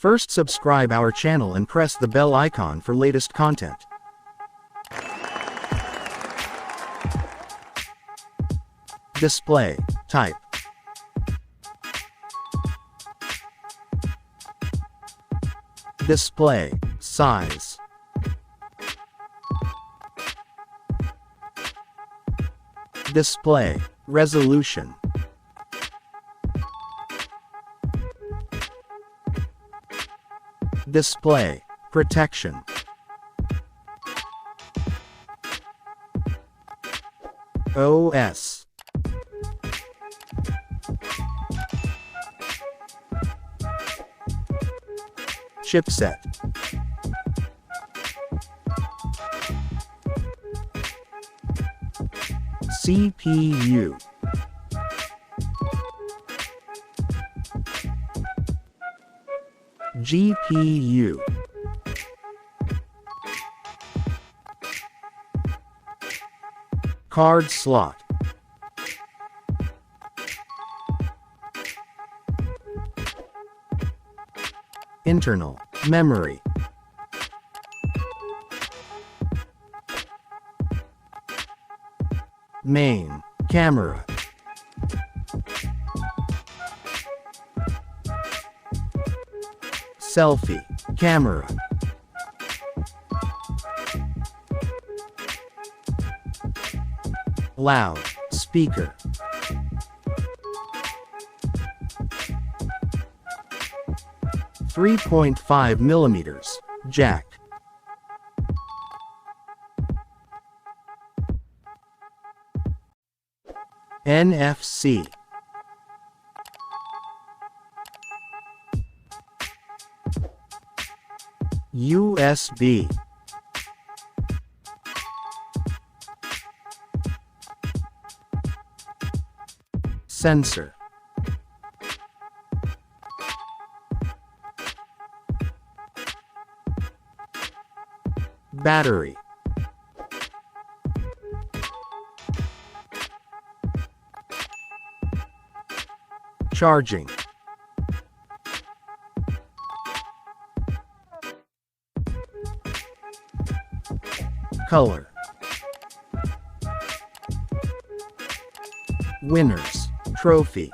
First, subscribe our channel and press the bell icon for latest content. Display type. Display size. Display resolution. Display protection. OS. Chipset. CPU. GPU. Card slot. Internal memory. Main camera. Selfie camera. Loud speaker. .5mm jack. NFC. USB. Sensor. Battery. Charging. Color. Winners trophy.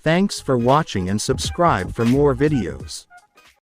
Thanks for watching and subscribe for more videos.